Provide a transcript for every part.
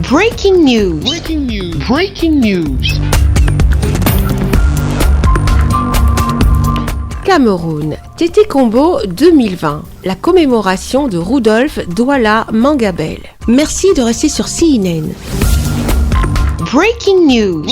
Breaking news. Breaking news. Cameroun, Tété Combo 2020, la commémoration de Rudolf Douala Mangabel. Merci de rester sur CNN. Breaking news.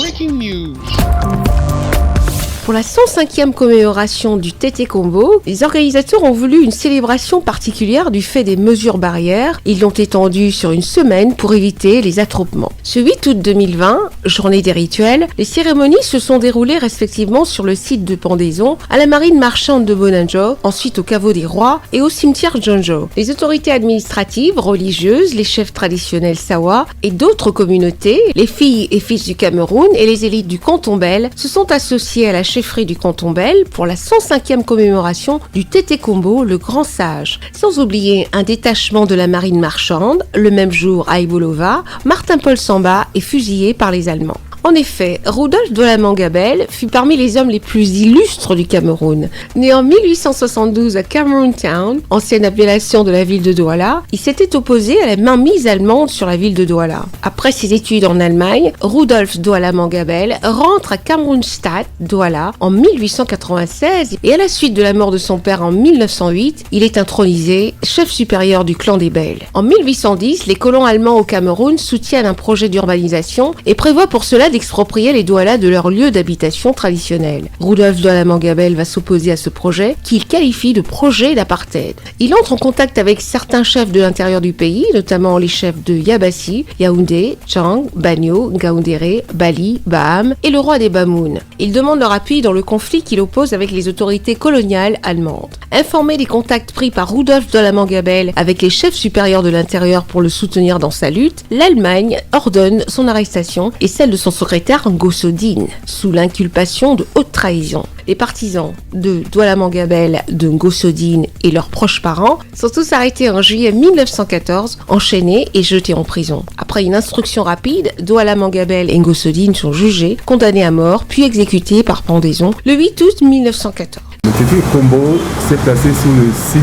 Pour la 105e commémoration du Tété Combo, les organisateurs ont voulu une célébration particulière du fait des mesures barrières. Ils l'ont étendue sur une semaine pour éviter les attroupements. Ce 8 août 2020, journée des rituels, les cérémonies se sont déroulées respectivement sur le site de Pendaison, à la marine marchande de Bonanjo, ensuite au caveau des Rois et au cimetière Djonjo. Les autorités administratives, religieuses, les chefs traditionnels Sawa et d'autres communautés, les filles et fils du Cameroun et les élites du canton Bel se sont associés à la chefferie du canton Bel pour la 105e commémoration du Tété Combo, le grand sage. Sans oublier un détachement de la marine marchande, le même jour à Ibolova, Martin-Paul Samba est fusillé par les Allemands. En effet, Rudolf Douala Mangabel fut parmi les hommes les plus illustres du Cameroun. Né en 1872 à Cameroun Town, ancienne appellation de la ville de Douala, il s'était opposé à la mainmise allemande sur la ville de Douala. Après ses études en Allemagne, Rudolf Douala Mangabel rentre à Camerounstadt, Douala, en 1896 et à la suite de la mort de son père en 1908, il est intronisé chef supérieur du clan des Bels. En 1810, les colons allemands au Cameroun soutiennent un projet d'urbanisation et prévoient pour cela d'exproprier les Douala de leur lieu d'habitation traditionnel. Rudolf Douala Mangabel va s'opposer à ce projet qu'il qualifie de projet d'apartheid. Il entre en contact avec certains chefs de l'intérieur du pays, notamment les chefs de Yabassi, Yaoundé, Tchang, Bagno, Ngaoundéré, Bali, Baham et le roi des Bamoun. Il demande leur appui dans le conflit qu'il oppose avec les autorités coloniales allemandes. Informé des contacts pris par Rudolf Douala Mangabel avec les chefs supérieurs de l'intérieur pour le soutenir dans sa lutte, l'Allemagne ordonne son arrestation et celle de son secrétaire Ngosodine, sous l'inculpation de haute trahison. Les partisans de Douala Mangabel, de Ngosodine et leurs proches parents sont tous arrêtés en juillet 1914, enchaînés et jetés en prison. Après une instruction rapide, Douala Mangabel et Ngosodine sont jugés, condamnés à mort, puis exécutés par pendaison le 8 août 1914. Le Tété Combo s'est placé sous le signe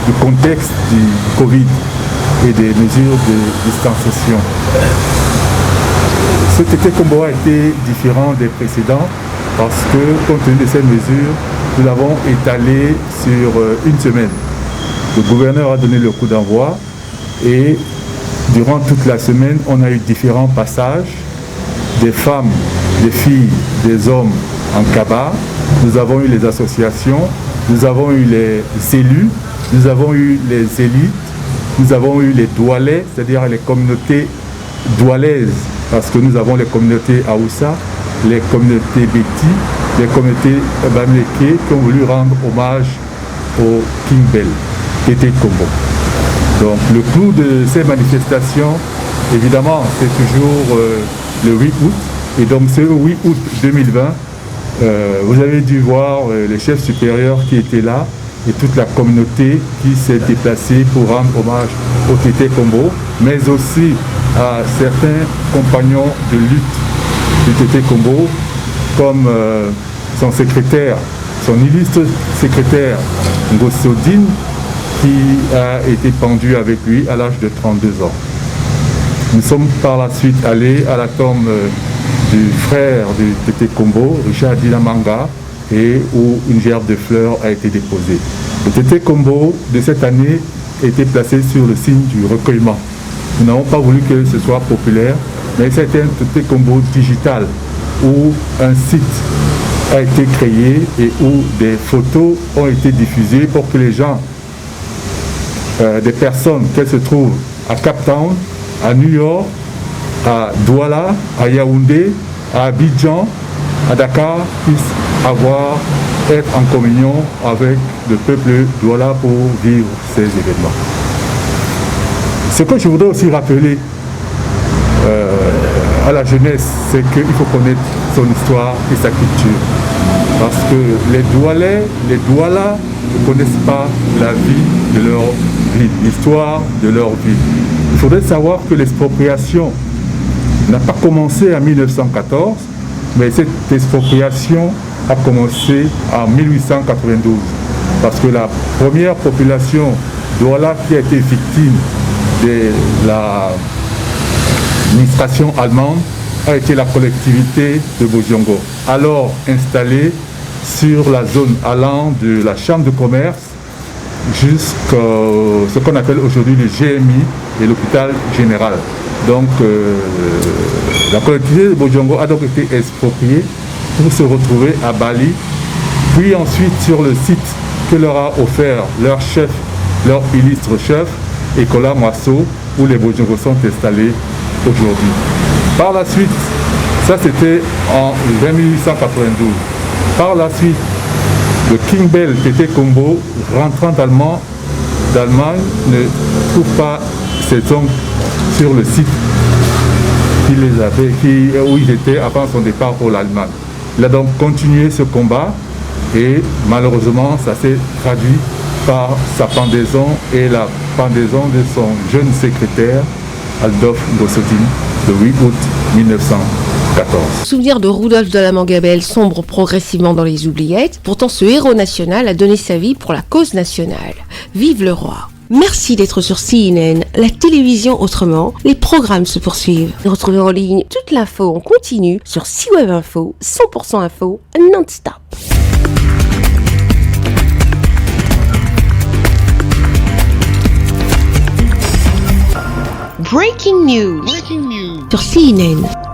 du contexte du Covid et des mesures de distanciation. Ce Tété Combo a été différent des précédents parce que, compte tenu de ces mesures, nous l'avons étalé sur une semaine. Le gouverneur a donné le coup d'envoi et durant toute la semaine, on a eu différents passages, des femmes, des filles, des hommes en cabas. Nous avons eu les associations, nous avons eu les élus, nous avons eu les élites, nous avons eu les doualais, c'est-à-dire les communautés doualaises, parce que nous avons les communautés Aoussa, les communautés Béti, les communautés Bamleke qui ont voulu rendre hommage au King Bell, Tété Combo. Donc le clou de ces manifestations, évidemment, c'est toujours le 8 août. Et donc ce 8 août 2020, vous avez dû voir les chefs supérieurs qui étaient là et toute la communauté qui s'est déplacée pour rendre hommage au Tété Combo, mais aussi à certains compagnons de lutte du Tété Combo, comme son secrétaire, son illustre secrétaire Ngosodine, qui a été pendu avec lui à l'âge de 32 ans. Nous sommes par la suite allés à la tombe du frère du Tété Combo, Richard Dilamanga, et où une gerbe de fleurs a été déposée. Le Tété Combo de cette année était placé sur le signe du recueillement. Nous n'avons pas voulu que ce soit populaire, mais c'était un Tété Combo digital où un site a été créé et où des photos ont été diffusées pour que les gens, des personnes, qu'elles se trouvent à Cape Town, à New York, à Douala, à Yaoundé, à Abidjan, à Dakar, puissent être en communion avec le peuple Douala pour vivre ces événements. Ce que je voudrais aussi rappeler à la jeunesse, c'est qu'il faut connaître son histoire et sa culture. Parce que les Doualais, les Douala ne connaissent pas la vie de leur vie, l'histoire de leur vie. Il faudrait savoir que l'expropriation n'a pas commencé en 1914, mais cette expropriation a commencé en 1892. Parce que la première population Douala qui a été victime de l'administration allemande a été la collectivité de Bojiongo, alors installée sur la zone allant de la chambre de commerce jusqu'à ce qu'on appelle aujourd'hui le GMI et l'hôpital général. Donc la collectivité de Bojiongo a donc été expropriée pour se retrouver à Bali, puis ensuite sur le site que leur a offert leur chef, leur illustre chef, Ekola Moisseau, où les Bojiongo sont installés aujourd'hui. Par la suite, ça c'était en 1892. Par la suite, le King Bell Tété Kombo, rentrant d'Allemagne, ne trouve pas ses oncles sur le site où il était avant son départ pour l'Allemagne. Il a donc continué ce combat et malheureusement ça s'est traduit par sa pendaison et la pendaison de son jeune secrétaire Adolphe Gossotine le 8 août 1914. Souvenir de Rudolf de la Mangabelle sombre progressivement dans les oubliettes. Pourtant, ce héros national a donné sa vie pour la cause nationale. Vive le roi! Merci d'être sur CNN, la télévision autrement. Les programmes se poursuivent. Retrouvez en ligne toute l'info en continu sur C-Web Info, 100% info, non-stop. Breaking news. Breaking news. Sur CNN.